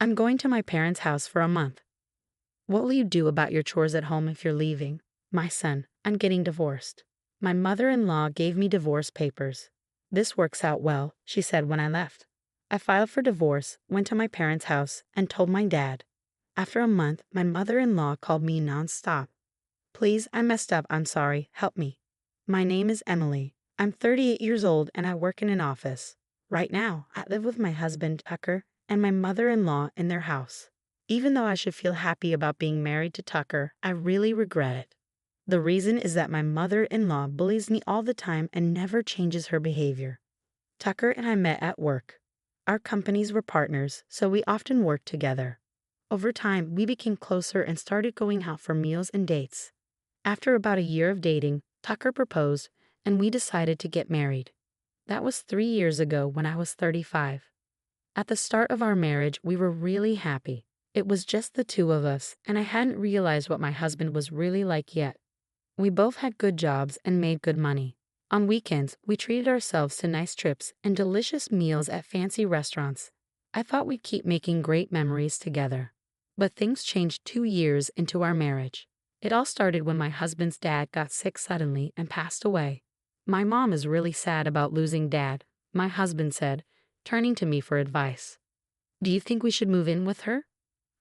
I'm going to my parents' house for a month. What will you do about your chores at home if you're leaving? My son, I'm getting divorced. My mother-in-law gave me divorce papers. This works out well, she said when I left. I filed for divorce, went to my parents' house, and told my dad. After a month, my mother-in-law called me nonstop. Please, I messed up, I'm sorry, help me. My name is Emily. I'm 38 years old and I work in an office. Right now, I live with my husband, Tucker, and my mother-in-law in their house. Even though I should feel happy about being married to Tucker, I really regret it. The reason is that my mother-in-law bullies me all the time and never changes her behavior. Tucker and I met at work. Our companies were partners, so we often worked together. Over time, we became closer and started going out for meals and dates. After about a year of dating, Tucker proposed, and we decided to get married. That was 3 years ago when I was 35. At the start of our marriage, we were really happy. It was just the two of us, and I hadn't realized what my husband was really like yet. We both had good jobs and made good money. On weekends, we treated ourselves to nice trips and delicious meals at fancy restaurants. I thought we'd keep making great memories together. But things changed 2 years into our marriage. It all started when my husband's dad got sick suddenly and passed away. My mom is really sad about losing Dad, my husband said, turning to me for advice. Do you think we should move in with her?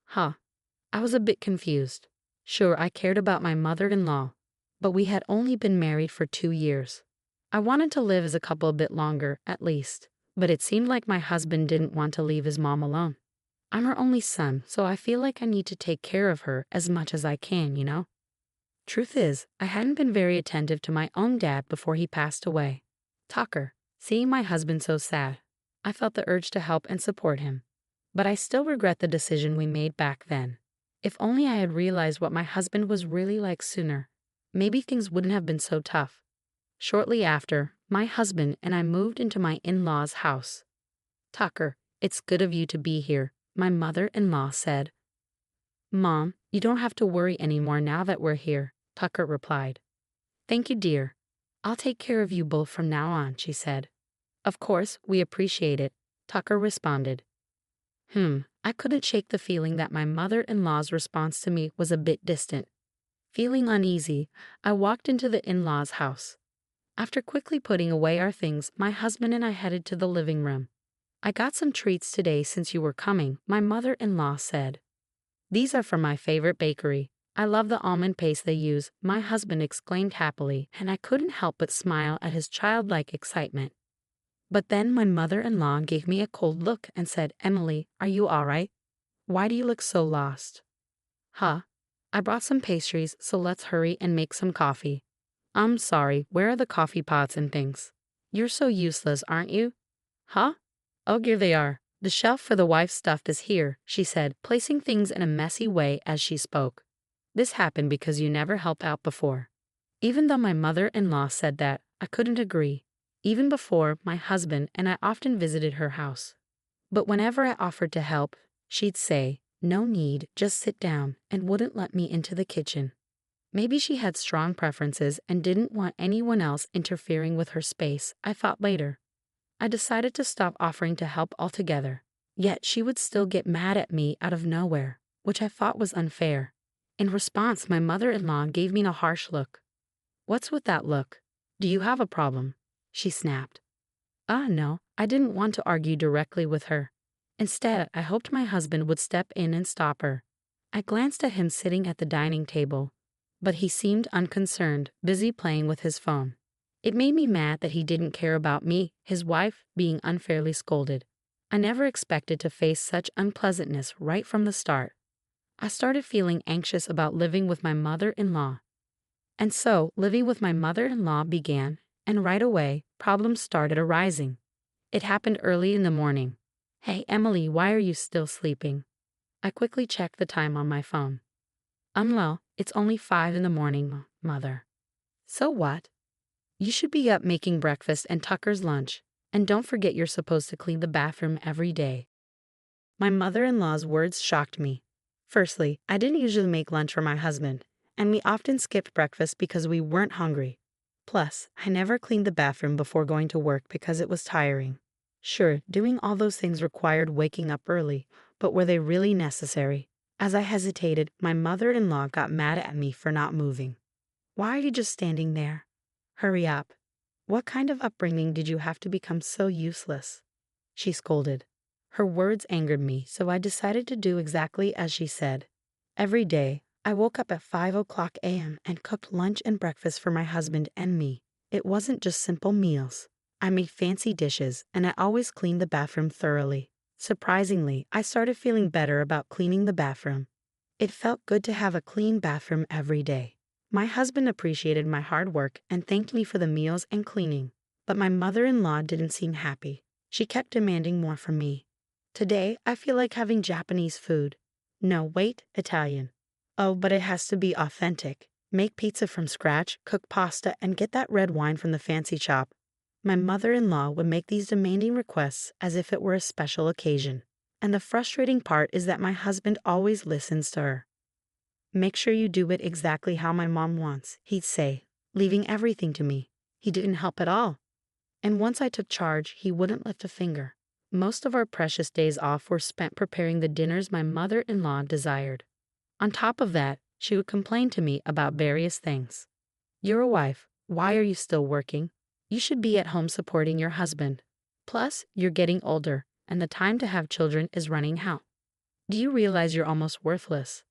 Huh. I was a bit confused. Sure, I cared about my mother-in-law, but we had only been married for 2 years. I wanted to live as a couple a bit longer, at least, but it seemed like my husband didn't want to leave his mom alone. I'm her only son, so I feel like I need to take care of her as much as I can, you know? Truth is, I hadn't been very attentive to my own dad before he passed away. Tucker, seeing my husband so sad, I felt the urge to help and support him. But I still regret the decision we made back then. If only I had realized what my husband was really like sooner, maybe things wouldn't have been so tough. Shortly after, my husband and I moved into my in-laws' house. Tucker, it's good of you to be here, my mother-in-law said. Mom, you don't have to worry anymore now that we're here, Tucker replied. Thank you, dear. I'll take care of you both from now on, she said. Of course, we appreciate it, Tucker responded. I couldn't shake the feeling that my mother-in-law's response to me was a bit distant. Feeling uneasy, I walked into the in-laws' house. After quickly putting away our things, my husband and I headed to the living room. I got some treats today since you were coming, my mother-in-law said. These are from my favorite bakery. I love the almond paste they use, my husband exclaimed happily, and I couldn't help but smile at his childlike excitement. But then my mother-in-law gave me a cold look and said, Emily, are you all right? Why do you look so lost? Huh? I brought some pastries, so let's hurry and make some coffee. I'm sorry, where are the coffee pots and things? You're so useless, aren't you? Huh? Oh, here they are. The shelf for the wife's stuff is here, she said, placing things in a messy way as she spoke. This happened because you never helped out before. Even though my mother-in-law said that, I couldn't agree. Even before, my husband and I often visited her house. But whenever I offered to help, she'd say, no need, just sit down, and wouldn't let me into the kitchen. Maybe she had strong preferences and didn't want anyone else interfering with her space, I thought later. I decided to stop offering to help altogether. Yet she would still get mad at me out of nowhere, which I thought was unfair. In response, my mother-in-law gave me a harsh look. What's with that look? Do you have a problem? She snapped. No, I didn't want to argue directly with her. Instead, I hoped my husband would step in and stop her. I glanced at him sitting at the dining table, but he seemed unconcerned, busy playing with his phone. It made me mad that he didn't care about me, his wife, being unfairly scolded. I never expected to face such unpleasantness right from the start. I started feeling anxious about living with my mother-in-law. And so, living with my mother-in-law began, and right away, problems started arising. It happened early in the morning. Hey, Emily, why are you still sleeping? I quickly checked the time on my phone. Well, it's only 5 in the morning, Mother. So what? You should be up making breakfast and Tucker's lunch, and don't forget you're supposed to clean the bathroom every day. My mother-in-law's words shocked me. Firstly, I didn't usually make lunch for my husband, and we often skipped breakfast because we weren't hungry. Plus, I never cleaned the bathroom before going to work because it was tiring. Sure, doing all those things required waking up early, but were they really necessary? As I hesitated, my mother-in-law got mad at me for not moving. Why are you just standing there? Hurry up. What kind of upbringing did you have to become so useless? She scolded. Her words angered me, so I decided to do exactly as she said. Every day, I woke up at 5 a.m. and cooked lunch and breakfast for my husband and me. It wasn't just simple meals. I made fancy dishes, and I always cleaned the bathroom thoroughly. Surprisingly, I started feeling better about cleaning the bathroom. It felt good to have a clean bathroom every day. My husband appreciated my hard work and thanked me for the meals and cleaning. But my mother-in-law didn't seem happy. She kept demanding more from me. Today, I feel like having Japanese food. No, wait, Italian. Oh, but it has to be authentic. Make pizza from scratch, cook pasta, and get that red wine from the fancy shop. My mother-in-law would make these demanding requests as if it were a special occasion. And the frustrating part is that my husband always listens to her. Make sure you do it exactly how my mom wants, he'd say, leaving everything to me. He didn't help at all. And once I took charge, he wouldn't lift a finger. Most of our precious days off were spent preparing the dinners my mother-in-law desired. On top of that, she would complain to me about various things. You're a wife. Why are you still working? You should be at home supporting your husband. Plus, you're getting older, and the time to have children is running out. Do you realize you're almost worthless?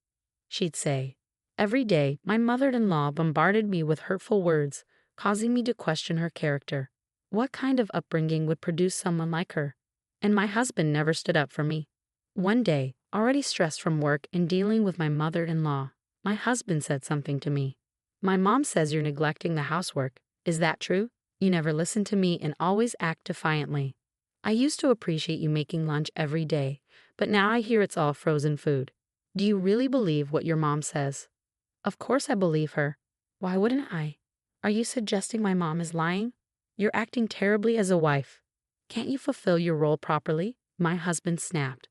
She'd say. Every day, my mother-in-law bombarded me with hurtful words, causing me to question her character. What kind of upbringing would produce someone like her? And my husband never stood up for me. One day, already stressed from work and dealing with my mother-in-law, my husband said something to me. My mom says you're neglecting the housework. Is that true? You never listen to me and always act defiantly. I used to appreciate you making lunch every day, but now I hear it's all frozen food. Do you really believe what your mom says? Of course I believe her. Why wouldn't I? Are you suggesting my mom is lying? You're acting terribly as a wife. Can't you fulfill your role properly? My husband snapped.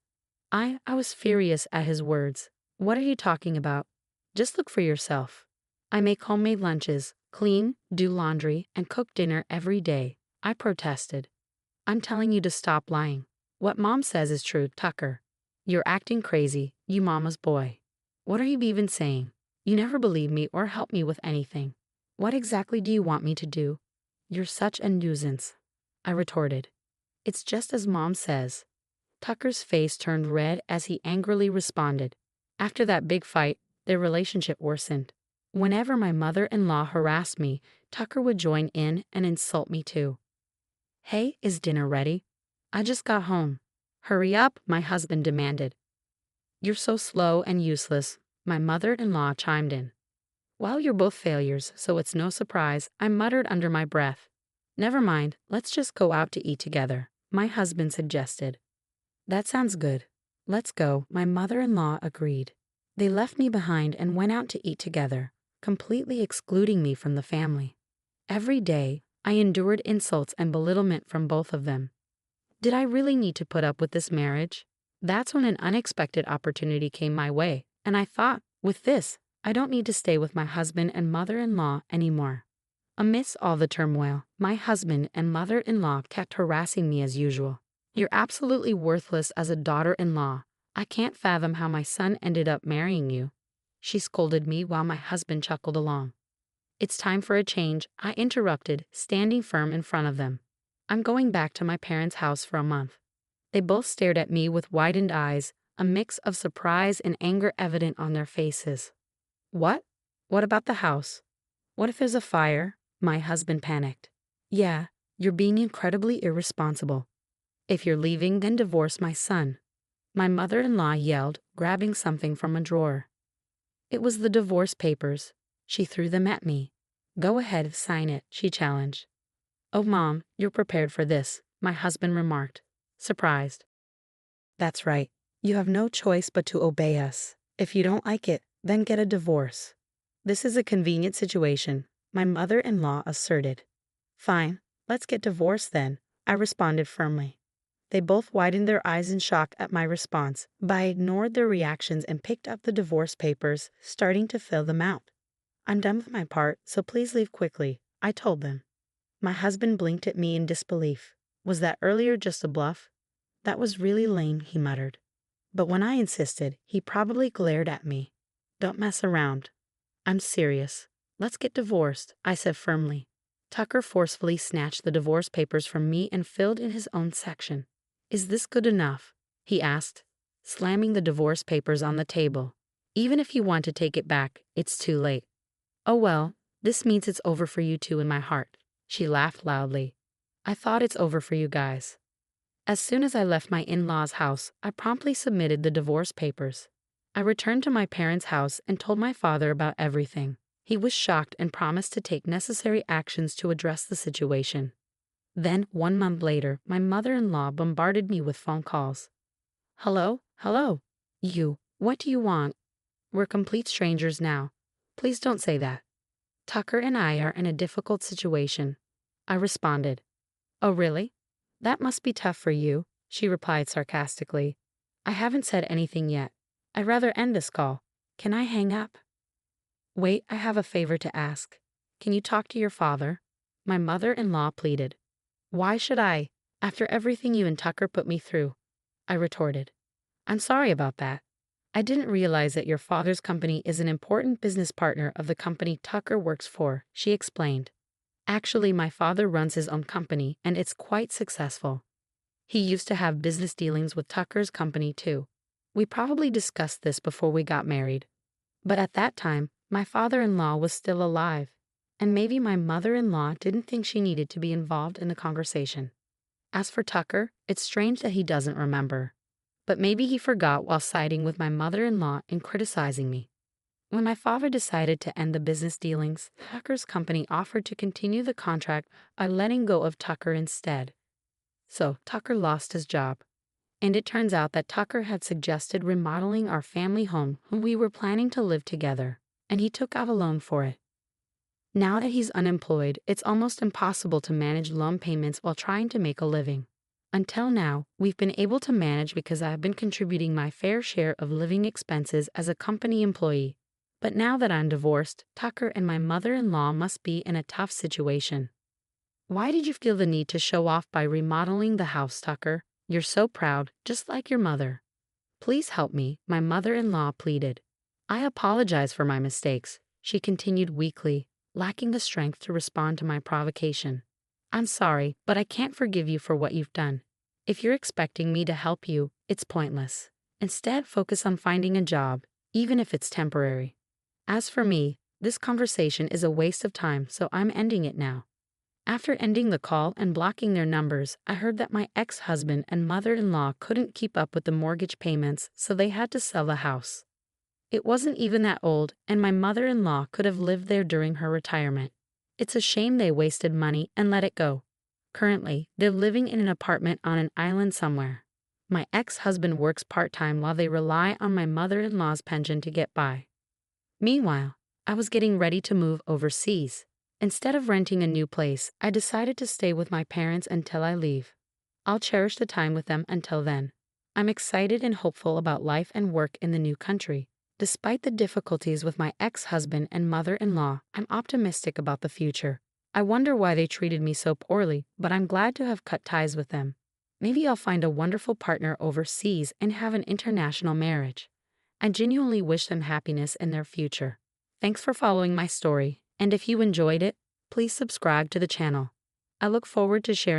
I was furious at his words. What are you talking about? Just look for yourself. I make homemade lunches, clean, do laundry, and cook dinner every day. I protested. I'm telling you to stop lying. What mom says is true, Tucker. You're acting crazy, you mama's boy. What are you even saying? You never believe me or help me with anything. What exactly do you want me to do? You're such a nuisance, I retorted. It's just as mom says. Tucker's face turned red as he angrily responded. After that big fight, their relationship worsened. Whenever my mother-in-law harassed me, Tucker would join in and insult me too. Hey, is dinner ready? I just got home. Hurry up, my husband demanded. You're so slow and useless, my mother-in-law chimed in. Well, you're both failures, so it's no surprise, I muttered under my breath. Never mind, let's just go out to eat together, my husband suggested. That sounds good. Let's go, my mother-in-law agreed. They left me behind and went out to eat together, completely excluding me from the family. Every day, I endured insults and belittlement from both of them. Did I really need to put up with this marriage? That's when an unexpected opportunity came my way, and I thought, with this, I don't need to stay with my husband and mother-in-law anymore. Amidst all the turmoil, my husband and mother-in-law kept harassing me as usual. You're absolutely worthless as a daughter-in-law. I can't fathom how my son ended up marrying you. She scolded me while my husband chuckled along. It's time for a change, I interrupted, standing firm in front of them. I'm going back to my parents' house for a month. They both stared at me with widened eyes, a mix of surprise and anger evident on their faces. What? What about the house? What if there's a fire? My husband panicked. Yeah, you're being incredibly irresponsible. If you're leaving, then divorce my son. My mother-in-law yelled, grabbing something from a drawer. It was the divorce papers. She threw them at me. Go ahead, sign it, she challenged. Oh, Mom, you're prepared for this, my husband remarked, surprised. That's right. You have no choice but to obey us. If you don't like it, then get a divorce. This is a convenient situation, my mother-in-law asserted. Fine, let's get divorced then, I responded firmly. They both widened their eyes in shock at my response, but I ignored their reactions and picked up the divorce papers, starting to fill them out. I'm done with my part, so please leave quickly, I told them. My husband blinked at me in disbelief. Was that earlier just a bluff? That was really lame, he muttered. But when I insisted, he probably glared at me. Don't mess around. I'm serious. Let's get divorced, I said firmly. Tucker forcefully snatched the divorce papers from me and filled in his own section. Is this good enough? He asked, slamming the divorce papers on the table. Even if you want to take it back, it's too late. Oh well, this means it's over for you two in my heart. She laughed loudly. I thought it's over for you guys. As soon as I left my in-laws' house, I promptly submitted the divorce papers. I returned to my parents' house and told my father about everything. He was shocked and promised to take necessary actions to address the situation. Then, 1 month later, my mother-in-law bombarded me with phone calls. Hello? Hello? What do you want? We're complete strangers now. Please don't say that. Tucker and I are in a difficult situation. I responded. Oh, really? That must be tough for you, she replied sarcastically. I haven't said anything yet. I'd rather end this call. Can I hang up? Wait, I have a favor to ask. Can you talk to your father? My mother-in-law pleaded. Why should I, after everything you and Tucker put me through? I retorted. I'm sorry about that. I didn't realize that your father's company is an important business partner of the company Tucker works for, she explained. Actually, my father runs his own company, and it's quite successful. He used to have business dealings with Tucker's company, too. We probably discussed this before we got married. But at that time, my father-in-law was still alive, and maybe my mother-in-law didn't think she needed to be involved in the conversation. As for Tucker, it's strange that he doesn't remember. But maybe he forgot while siding with my mother-in-law and criticizing me. When my father decided to end the business dealings, Tucker's company offered to continue the contract by letting go of Tucker instead. So Tucker lost his job. And it turns out that Tucker had suggested remodeling our family home when we were planning to live together, and he took out a loan for it. Now that he's unemployed, it's almost impossible to manage loan payments while trying to make a living. Until now, we've been able to manage because I've been contributing my fair share of living expenses as a company employee. But now that I'm divorced, Tucker and my mother-in-law must be in a tough situation. Why did you feel the need to show off by remodeling the house, Tucker? You're so proud, just like your mother. Please help me, my mother-in-law pleaded. I apologize for my mistakes, she continued weakly, lacking the strength to respond to my provocation. I'm sorry, but I can't forgive you for what you've done. If you're expecting me to help you, it's pointless. Instead, focus on finding a job, even if it's temporary. As for me, this conversation is a waste of time, so I'm ending it now. After ending the call and blocking their numbers, I heard that my ex-husband and mother-in-law couldn't keep up with the mortgage payments, so they had to sell the house. It wasn't even that old, and my mother-in-law could have lived there during her retirement. It's a shame they wasted money and let it go. Currently, they're living in an apartment on an island somewhere. My ex-husband works part-time while they rely on my mother-in-law's pension to get by. Meanwhile, I was getting ready to move overseas. Instead of renting a new place, I decided to stay with my parents until I leave. I'll cherish the time with them until then. I'm excited and hopeful about life and work in the new country. Despite the difficulties with my ex-husband and mother-in-law, I'm optimistic about the future. I wonder why they treated me so poorly, but I'm glad to have cut ties with them. Maybe I'll find a wonderful partner overseas and have an international marriage. I genuinely wish them happiness in their future. Thanks for following my story, and if you enjoyed it, please subscribe to the channel. I look forward to sharing